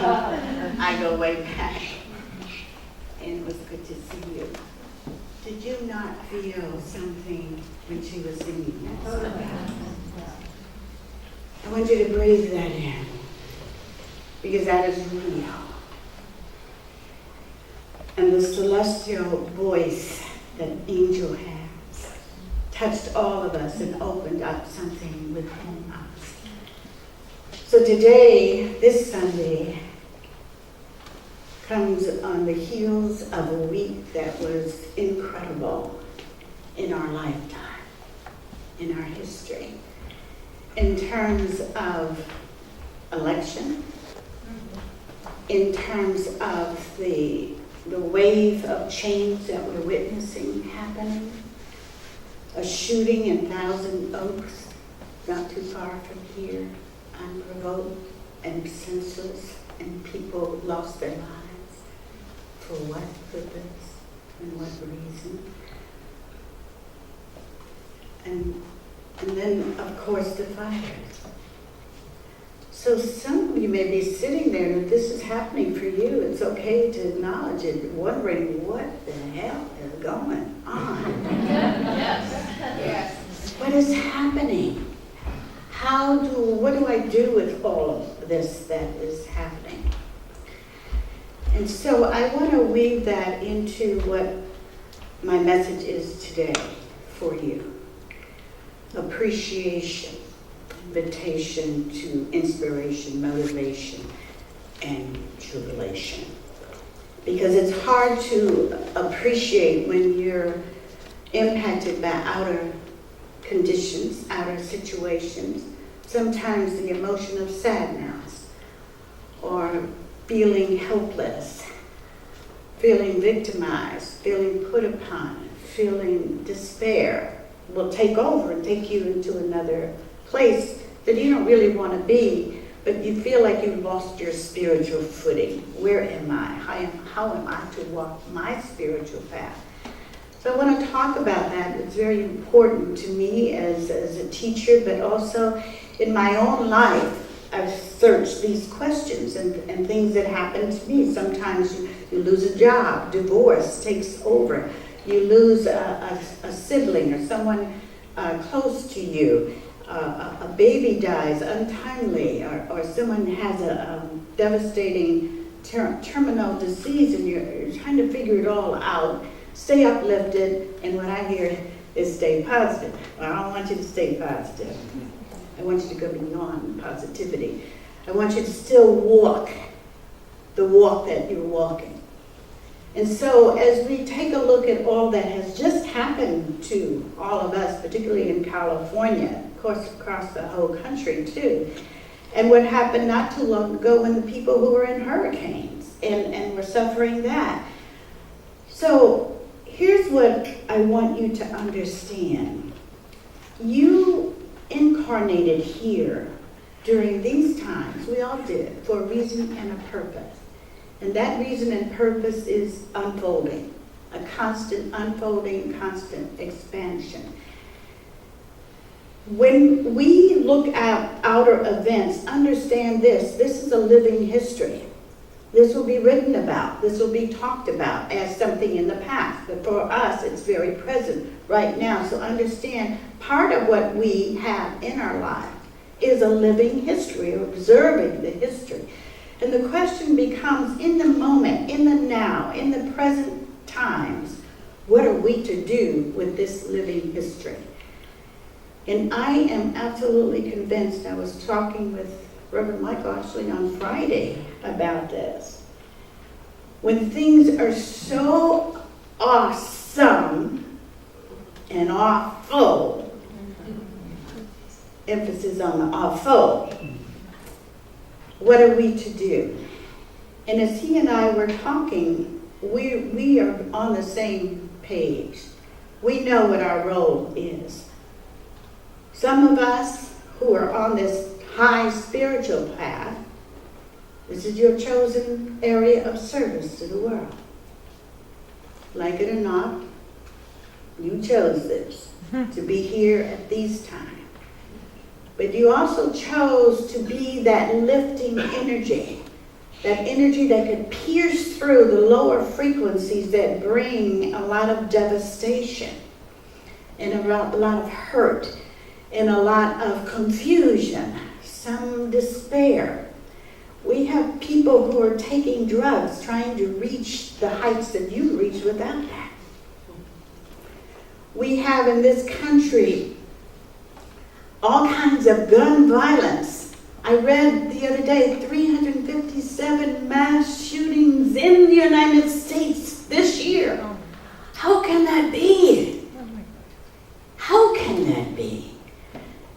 I go way back. And it was good to see you. Did you not feel something when she was singing that? I want you to breathe that in, because that is real. And the celestial voice that angel has touched all of us and opened up something within us. So today, this Sunday, comes on the heels of a week that was incredible in our lifetime, in our history, in terms of election, in terms of the wave of change that we're witnessing happening, a shooting in Thousand Oaks, not too far from here, unprovoked and senseless, and people lost their lives. For what purpose and what reason? And then, of course, the fires. So some of you may be sitting there, and if this is happening for you, it's okay to acknowledge it, wondering what the hell is going on. Yes. What is happening? What do I do with all of this that is happening? And so I want to weave that into what my message is today for you. Appreciation, invitation to inspiration, motivation, and jubilation. Because it's hard to appreciate when you're impacted by outer conditions, outer situations. Sometimes the emotion of sadness or feeling helpless, feeling victimized, feeling put upon, feeling despair will take over and take you into another place that you don't really want to be, but you feel like you've lost your spiritual footing. Where am I? How am I to walk my spiritual path? So I want to talk about that. It's very important to me as a teacher, but also in my own life. I've searched these questions and things that happen to me. Sometimes you lose a job, divorce takes over. You lose a sibling or someone close to you. A baby dies untimely, or someone has a devastating terminal disease, and you're trying to figure it all out. Stay uplifted, and what I hear is stay positive. Well, I don't want you to stay positive. I want you to go beyond positivity. I want you to still walk the walk that you're walking. And so as we take a look at all that has just happened to all of us, particularly in California, of course across the whole country too, and what happened not too long ago when the people who were in hurricanes and were suffering that. So here's what I want you to understand. You incarnated here during these times, we all did, for a reason and a purpose. And that reason and purpose is unfolding, a constant unfolding, constant expansion. When we look at outer events, understand this is a living history. This will be written about, this will be talked about as something in the past, but for us it's very present right now. So understand, part of what we have in our life is a living history, observing the history. And the question becomes, in the moment, in the now, in the present times, what are we to do with this living history? And I am absolutely convinced, I was talking with Reverend Michael actually on Friday about this. When things are so awesome and awful, emphasis on the awful, what are we to do? And as he and I were talking, we are on the same page. We know what our role is. Some of us who are on this high spiritual path, this is your chosen area of service to the world. Like it or not, you chose this, to be here at these times. But you also chose to be that lifting energy that energy that could pierce through the lower frequencies that bring a lot of devastation and a lot of hurt and a lot of confusion, some despair. We have people who are taking drugs, trying to reach the heights that you reach without that. We have in this country all kinds of gun violence. I read the other day 357 mass shootings in the United States this year. How can that be? How can that be?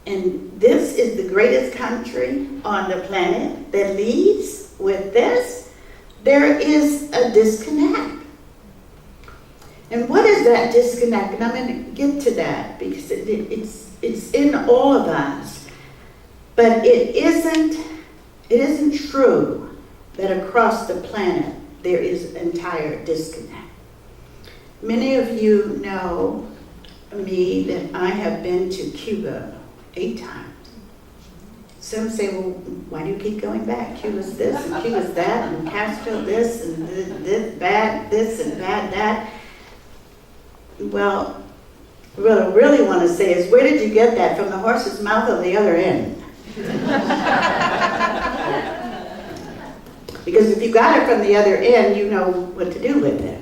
And this is the greatest country on the planet that leads with this. There is a disconnect. And what is that disconnect? And I'm going to get to that because it's in all of us. But it isn't true that across the planet there is entire disconnect. Many of you know me that I have been to Cuba 8 times. Some say, well, why do you keep going back? Cuba's this and Cuba's that and Castro this and this bad this and bad that. Well, what I really want to say is, where did you get that? From the horse's mouth or the other end? Because if you got it from the other end, you know what to do with it.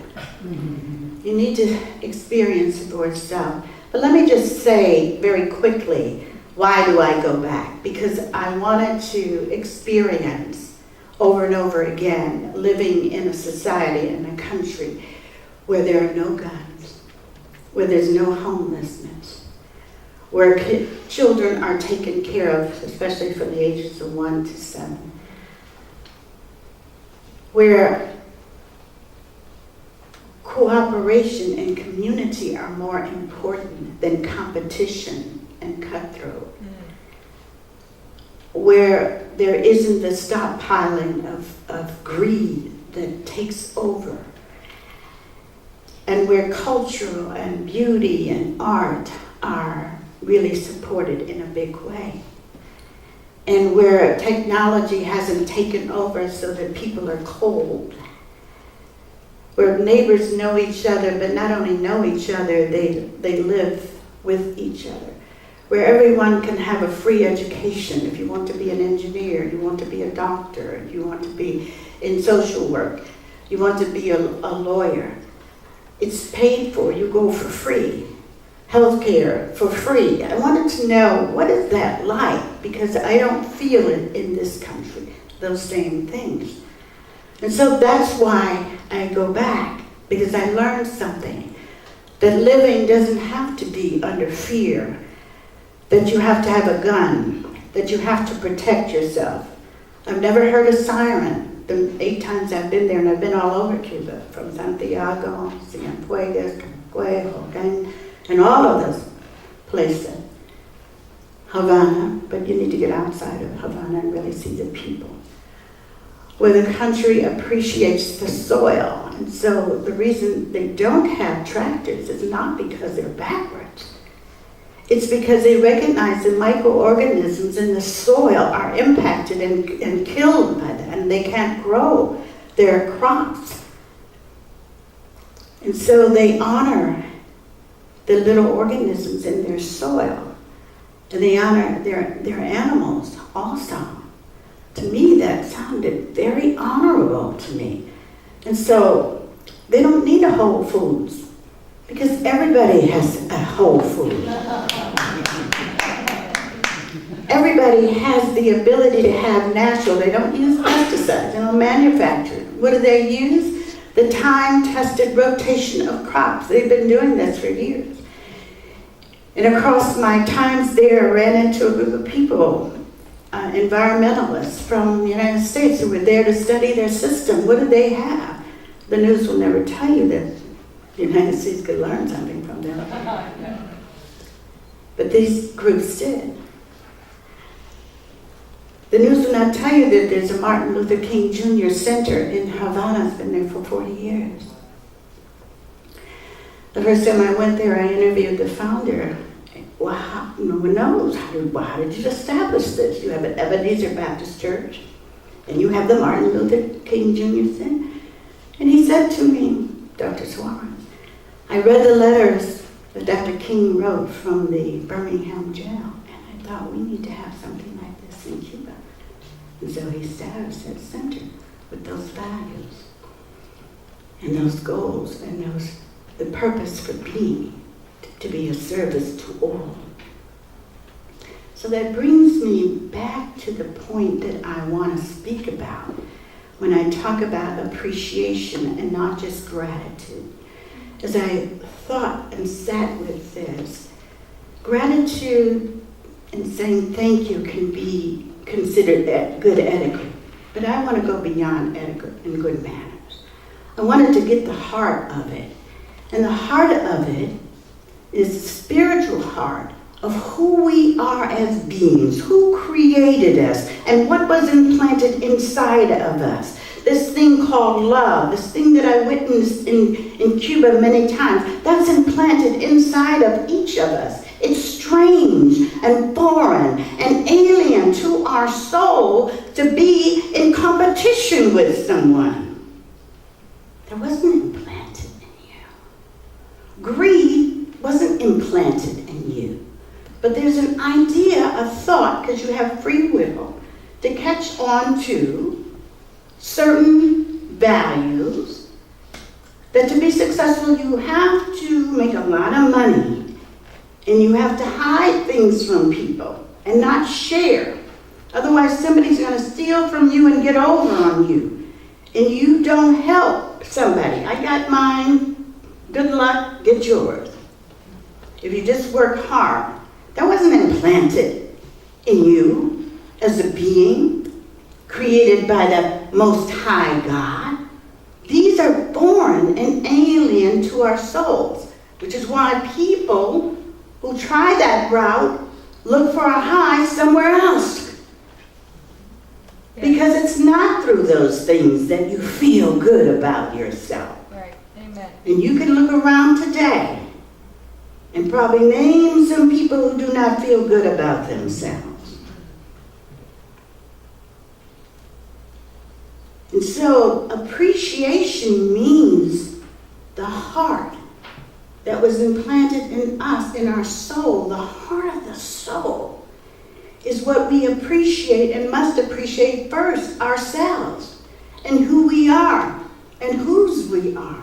You need to experience it for yourself. But let me just say very quickly, why do I go back? Because I wanted to experience over and over again living in a society, in a country where there are no guns, where there's no homelessness, where children are taken care of, especially from the ages of 1 to 7, where cooperation and community are more important than competition and cutthroat, where there isn't the stockpiling of greed that takes over, and where cultural and beauty and art are really supported in a big way, and where technology hasn't taken over so that people are cold, where neighbors know each other, but not only know each other, they live with each other, where everyone can have a free education. If you want to be an engineer, you want to be a doctor, you want to be in social work, you want to be a lawyer, it's paid for, you go for free. Healthcare for free. I wanted to know, what is that like? Because I don't feel it in this country, those same things. And so that's why I go back, because I learned something, that living doesn't have to be under fear, that you have to have a gun, that you have to protect yourself. I've never heard a siren the 8 times I've been there, and I've been all over Cuba, from Santiago, Cienfuegos, Camagüey, and all of those places. Havana, but you need to get outside of Havana and really see the people. Where the country appreciates the soil. And so the reason they don't have tractors is not because they're backwards. It's because they recognize the microorganisms in the soil are impacted and killed by that, and they can't grow their crops. And so they honor the little organisms in their soil, and they honor their animals also. To me, that sounded very honorable to me. And so they don't need a Whole Foods, because everybody has a Whole Food. Everybody has the ability to have natural. They don't use pesticides, they don't manufacture. What do they use? The time-tested rotation of crops. They've been doing this for years. And across my times there, I ran into a group of people, environmentalists from the United States, who were there to study their system. What do they have? The news will never tell you that the United States could learn something from them. But these groups did. The news will not tell you that there's a Martin Luther King Jr. Center in Havana. It's been there for 40 years. The first time I went there, I interviewed the founder. No one knows. How did you establish this? You have an Ebenezer Baptist Church. And you have the Martin Luther King Jr. thing. And he said to me, Dr. Suarez, I read the letters that Dr. King wrote from the Birmingham jail, and I thought we need to have something like this in Cuba. And so he established that center with those values and those goals and the purpose for being, to be a service to all. So that brings me back to the point that I want to speak about when I talk about appreciation and not just gratitude. As I thought and sat with this, gratitude and saying thank you can be considered good etiquette, but I want to go beyond etiquette and good manners. I wanted to get the heart of it. And the heart of it is the spiritual heart of who we are as beings, who created us, and what was implanted inside of us. This thing called love, this thing that I witnessed in Cuba many times, that's implanted inside of each of us. It's strange and foreign and alien to our soul to be in competition with someone. That wasn't implanted in you. Greed wasn't implanted in you. But there's an idea, a thought, because you have free will, to catch on to certain values, that to be successful you have to make a lot of money, and you have to hide things from people and not share. Otherwise somebody's going to steal from you and get over on you, and you don't help somebody. I got mine, good luck, get yours. If you just work hard. That wasn't implanted in you as a being created by the Most High God. These are foreign and alien to our souls, which is why people who try that route look for a high somewhere else. Because it's not through those things that you feel good about yourself. Right. Amen. And you can look around today and probably name some people who do not feel good about themselves. And so appreciation means the heart that was implanted in us, in our soul. The heart of the soul is what we appreciate and must appreciate first, ourselves and who we are and whose we are.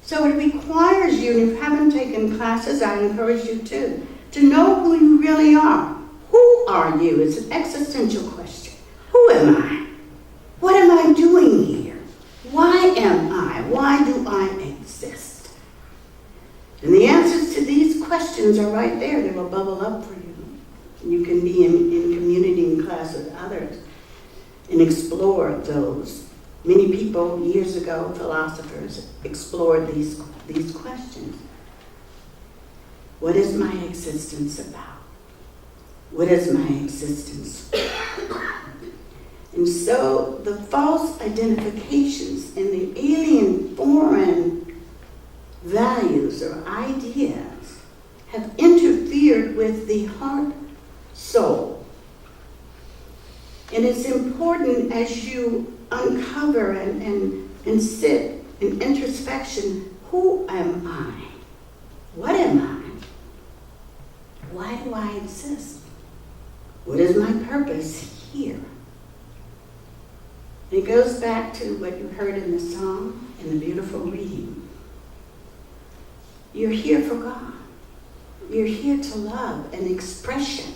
So it requires you, and if you haven't taken classes, I encourage you to know who you really are. Who are you? It's an existential question. Who am I? What am I doing here? Why am I? Why do I exist? And the answers to these questions are right there. They will bubble up for you. And you can be in community and class with others and explore those. Many people, years ago, philosophers, explored these questions. What is my existence about? What is my existence? And so the false identifications and the alien foreign values or ideas have interfered with the heart soul. And it's important as you uncover and sit in introspection, who am I? What am I? Why do I exist? What is my purpose here? And it goes back to what you heard in the song and the beautiful reading. You're here for God. You're here to love and expression.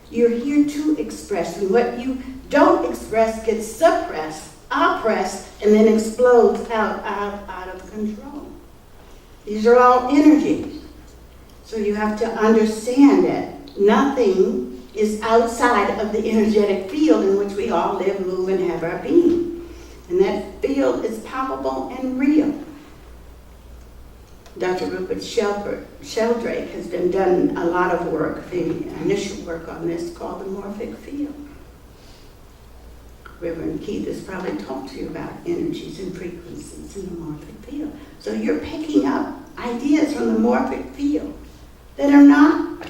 You're here to express. And what you don't express gets suppressed, oppressed, and then explodes out of control. These are all energies. So you have to understand that nothing is outside of the energetic field in which we all live, move, and have our being. And that field is palpable and real. Dr. Rupert Sheldrake has done a lot of work, the initial work on this, called the morphic field. Reverend Keith has probably talked to you about energies and frequencies in the morphic field. So you're picking up ideas from the morphic field that are not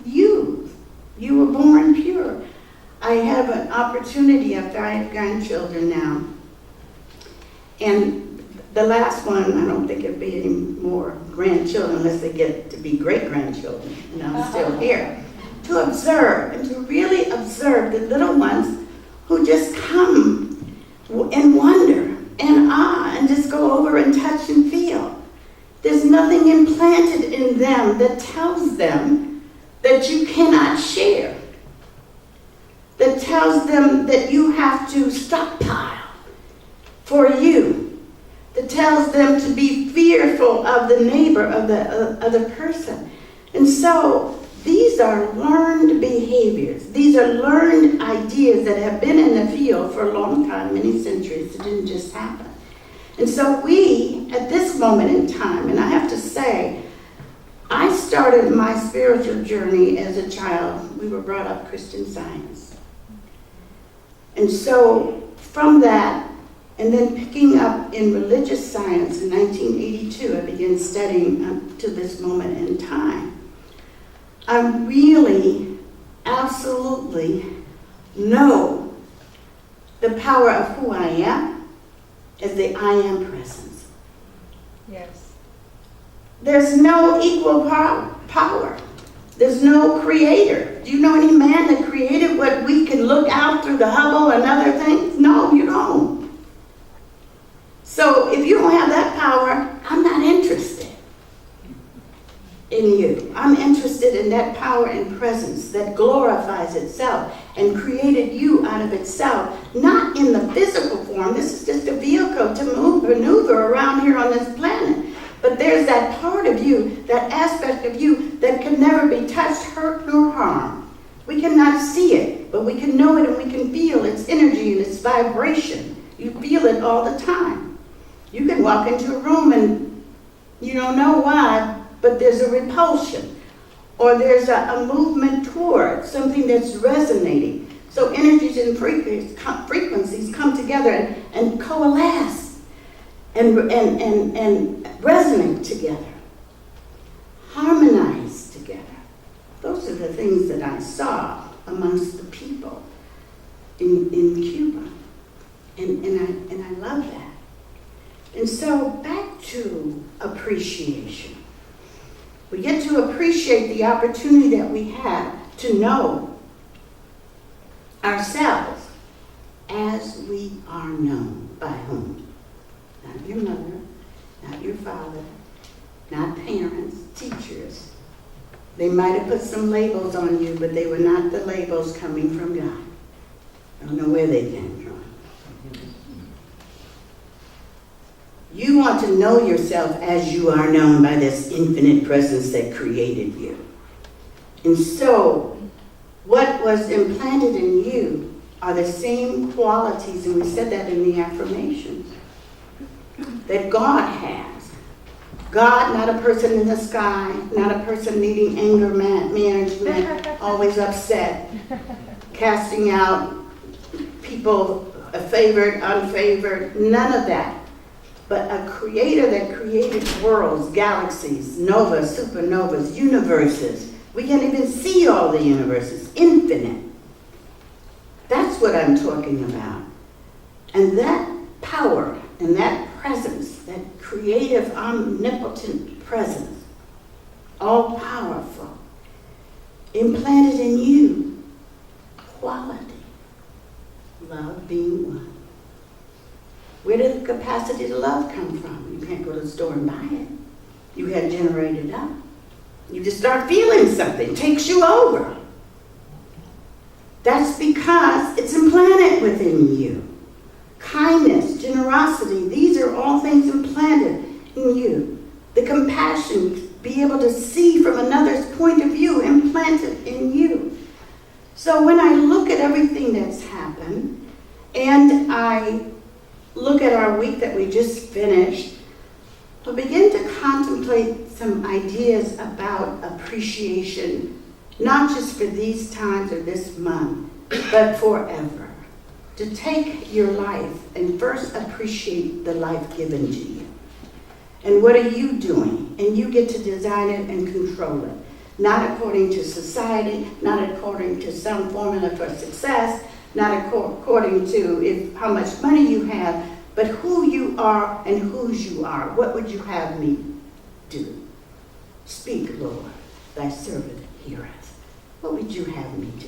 you. You were born pure. I have the opportunity of 5 grandchildren now. And the last one, I don't think it'll be any more grandchildren unless they get to be great-grandchildren, and I'm still here. To observe and to really observe the little ones who just come and wonder and awe and just go over and touch and feel. There's nothing implanted in them that tells them that you cannot share, that tells them that you have to stockpile for you, that tells them to be fearful of the neighbor, of the other person. And so these are learned behaviors. These are learned ideas that have been in the field for a long time, many centuries. It didn't just happen. And so we, at this moment in time, and I have to say, I started my spiritual journey as a child. We were brought up Christian Science. And so from that, and then picking up in religious science in 1982, I began studying up to this moment in time. I really, absolutely know the power of who I am as the I am presence. Yes. There's no equal power. There's no creator. Do you know any man that created what we can look out through the Hubble and other things? No, you don't. So if you don't have that power, I'm not interested in you. I'm interested in that power and presence that glorifies itself and created you out of itself, not in the physical form. This is just a vehicle to maneuver around here on this planet. But there's that part of you, that aspect of you that can never be touched, hurt, nor harmed. We cannot see it, but we can know it and we can feel its energy and its vibration. You feel it all the time. You can walk into a room and you don't know why, but there's a repulsion, or there's a movement toward something that's resonating. So energies and frequencies come together and coalesce and resonate together, harmonize together. Those are the things that I saw amongst the people in Cuba, and I love that. And so back to appreciation. We get to appreciate the opportunity that we have to know ourselves as we are known. By whom? Not your mother, not your father, not parents, teachers. They might have put some labels on you, but they were not the labels coming from God. I don't know where they came from. You want to know yourself as you are known by this infinite presence that created you. And so, what was implanted in you are the same qualities, and we said that in the affirmations, that God has. God, not a person in the sky, not a person needing anger management, always upset, casting out people favored, unfavored, none of that. But a creator that created worlds, galaxies, novas, supernovas, universes. We can't even see all the universes, infinite. That's what I'm talking about. And that power and that presence, that creative, omnipotent presence, all powerful, implanted in you, quality, love being one. Where did the capacity to love come from? You can't go to the store and buy it. You had generated up. You just start feeling something. It takes you over. That's because it's implanted within you. Kindness, generosity, these are all things implanted in you. The compassion, be able to see from another's point of view, implanted in you. So when I look at everything that's happened, and I look at our week that we just finished, we'll begin to contemplate some ideas about appreciation, not just for these times or this month, but forever. To take your life and first appreciate the life given to you. And what are you doing? And you get to design it and control it. Not according to society, not according to some formula for success, not according to how much money you have, but who you are and whose you are. What would you have me do? Speak, Lord, thy servant heareth. What would you have me do?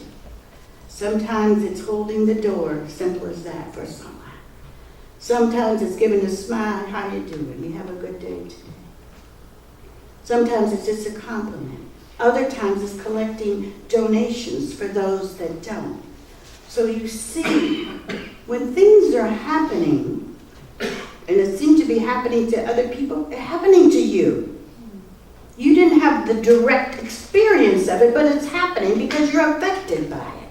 Sometimes it's holding the door, simple as that for someone. Sometimes it's giving a smile, how you doing? You have a good day today. Sometimes it's just a compliment. Other times it's collecting donations for those that don't. So you see, when things are happening, and it seems to be happening to other people, they're happening to you. You didn't have the direct experience of it, but it's happening because you're affected by it.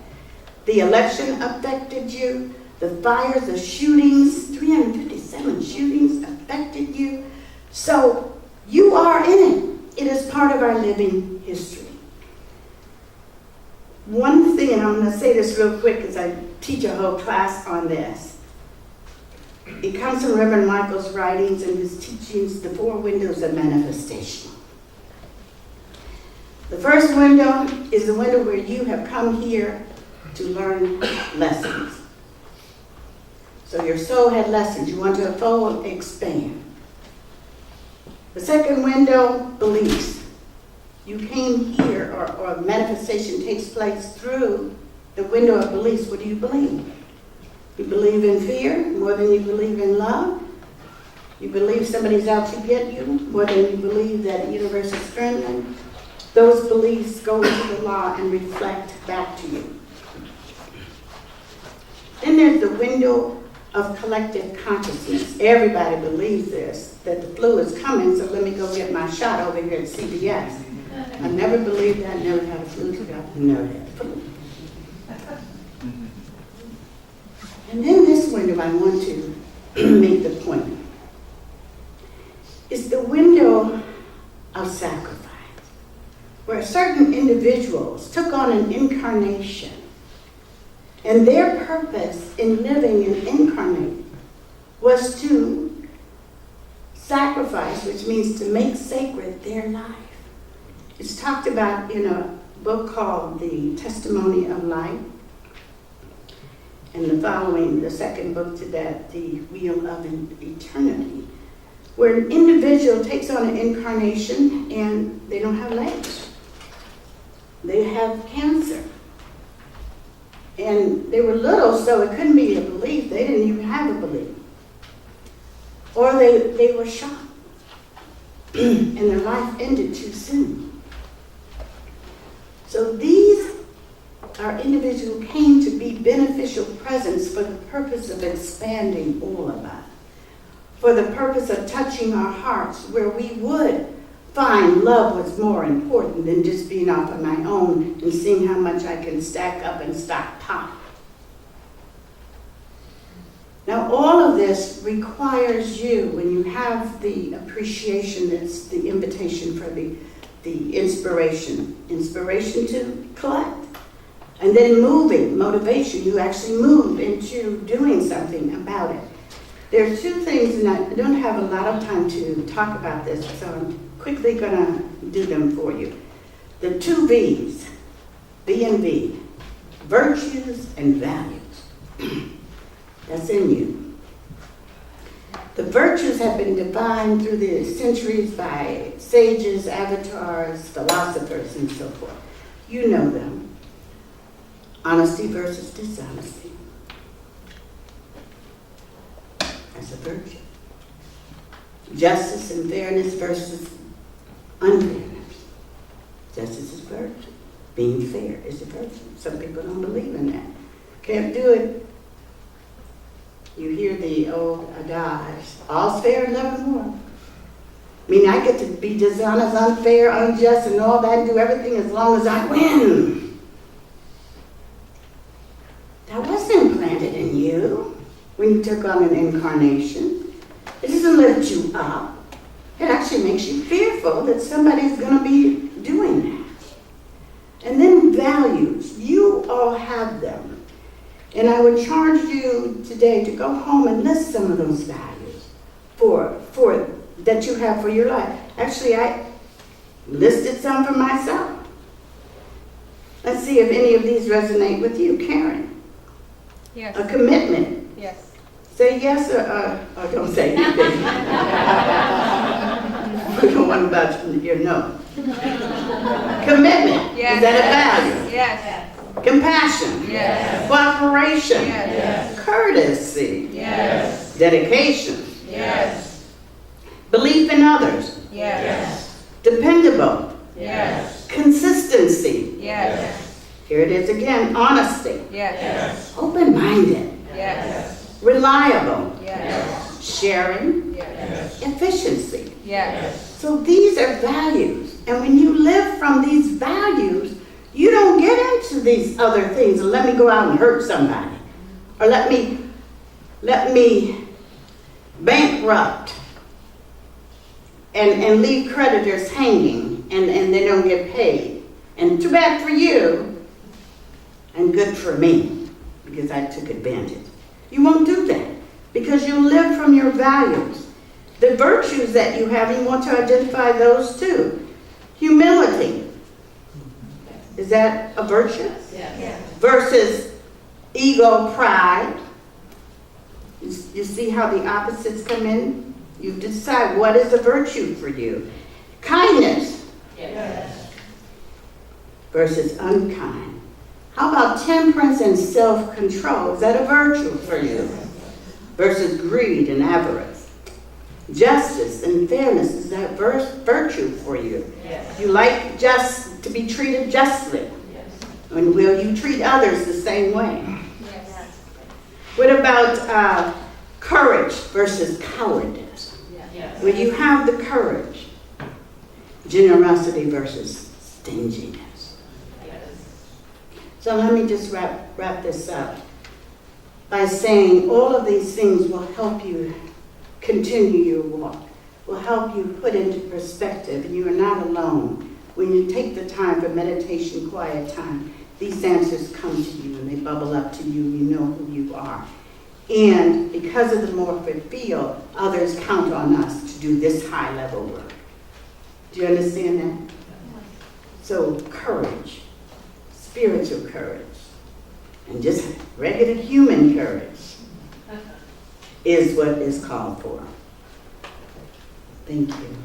The election affected you. The fires, the shootings, 357 shootings affected you. So you are in it. It is part of our living history. One thing, and I'm going to say this real quick because I teach a whole class on this. It comes from Reverend Michael's writings and his teachings, The Four Windows of Manifestation. The first window is the window where you have come here to learn lessons. So your soul had lessons. You want to unfold, expand. The second window, beliefs. You came here, or manifestation takes place through the window of beliefs. What do you believe? You believe in fear more than you believe in love. You believe somebody's out to get you more than you believe that the universe is friendly. Those beliefs go into the law and reflect back to you. Then there's the window of collective consciousness. Everybody believes this, that the flu is coming, so let me go get my shot over here at CVS. I never believed that, never had a flu shot, never had the flu. And then this window I want to make the point. It's the window of sacrifice, where certain individuals took on an incarnation. And their purpose in living and incarnating was to sacrifice, which means to make sacred their life. It's talked about in a book called The Testimony of Life. And the following, the second book to that, The Wheel of Eternity, where an individual takes on an incarnation and they don't have legs. They have cancer. And they were little, so it couldn't be a belief. They didn't even have a belief. Or they were shot. And their life ended too soon. So these are individuals who came to be beneficial presence for the purpose of expanding all of us. For the purpose of touching our hearts where we would find love was more important than just being off on my own and seeing how much I can stack up and stockpile. Now, all of this requires you, when you have the appreciation, that's the invitation for the inspiration to collect. And then moving, motivation, you actually move into doing something about it. There are two things, and I don't have a lot of time to talk about this, so I'm quickly going to do them for you. The two V's, V and V, virtues and values. That's in you. The virtues have been defined through the centuries by sages, avatars, philosophers, and so forth. You know them. Honesty versus dishonesty. That's a virtue. Justice and fairness versus unfairness. Justice is virtue. Being fair is a virtue. Some people don't believe in that. Can't do it. You hear the old adage, all's fair and nothing more. I mean, I get to be dishonest, unfair, unjust, and all that, and do everything as long as I win. That wasn't implanted in you when you took on an incarnation. It doesn't lift you up. It actually makes you fearful that somebody's going to be doing that. And then values. You all have them. And I would charge you today to go home and list some of those values for that you have for your life. Actually, I listed some for myself. Let's see if any of these resonate with you. Karen. Yes. A commitment. Yes. Say yes or don't say anything. We don't want about your no. Commitment. Yes. Is that a value? Yes. Compassion. Yes. Cooperation. Yes. Courtesy. Yes. Dedication. Yes. Belief in others. Yes. Dependable. Yes. Consistency. Yes. Here it is again. Honesty. Yes. Open-minded. Yes. Reliable. Yes. Sharing. Yes. Efficiency. Yes. So these are values. And when you live from these values, you don't get into these other things. Let me go out and hurt somebody. Or let me bankrupt and leave creditors hanging and they don't get paid. And too bad for you and good for me because I took advantage. You won't do that because you live from your values. The virtues that you have, you want to identify those too. Humility. Is that a virtue? Yes. Versus ego, pride. You see how the opposites come in? You decide what is a virtue for you. Kindness. Yes. Versus unkind. How about temperance and self-control? Is that a virtue for you? Versus greed and avarice. Justice and fairness, is that virtue for you? Yes. You like just to be treated justly. Yes. And will you treat others the same way? Yes. What about courage versus cowardice? Yes. Will you have the courage? Generosity versus stinginess. Yes. So let me just wrap this up by saying all of these things will help you continue your walk, will help you put into perspective, and you are not alone. When you take the time for meditation, quiet time, these answers come to you and they bubble up to you. You know who you are. And because of the morphic field, others count on us to do this high-level work. Do you understand that? So courage, spiritual courage, and just regular human courage is what is called for. Thank you.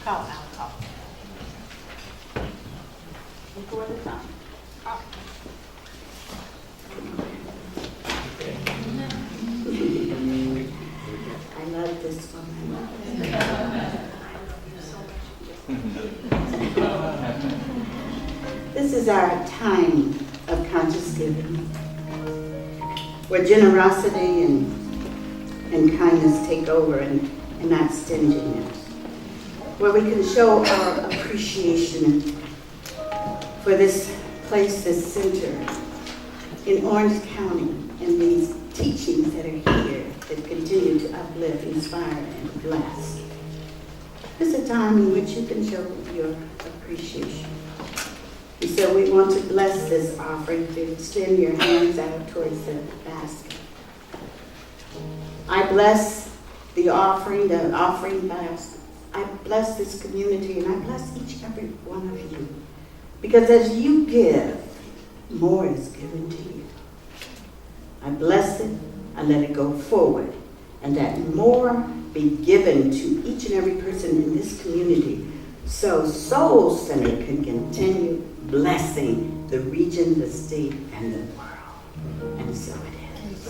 Call. Before the time. I love this woman. This is our time of conscious giving, where generosity and kindness take over and not stinginess, where we can show our appreciation for this place, this center in Orange County, and these teachings that are here that continue to uplift, inspire, and bless. It's a time in which you can show your appreciation. And so we want to bless this offering. To extend your hands out towards the basket. I bless the offering basket. I bless this community, and I bless each and every one of you. Because as you give, more is given to you. I bless it, I let it go forward, and that more be given to each and every person in this community, so Soul Center can continue blessing the region, the state, and the world. And so it is.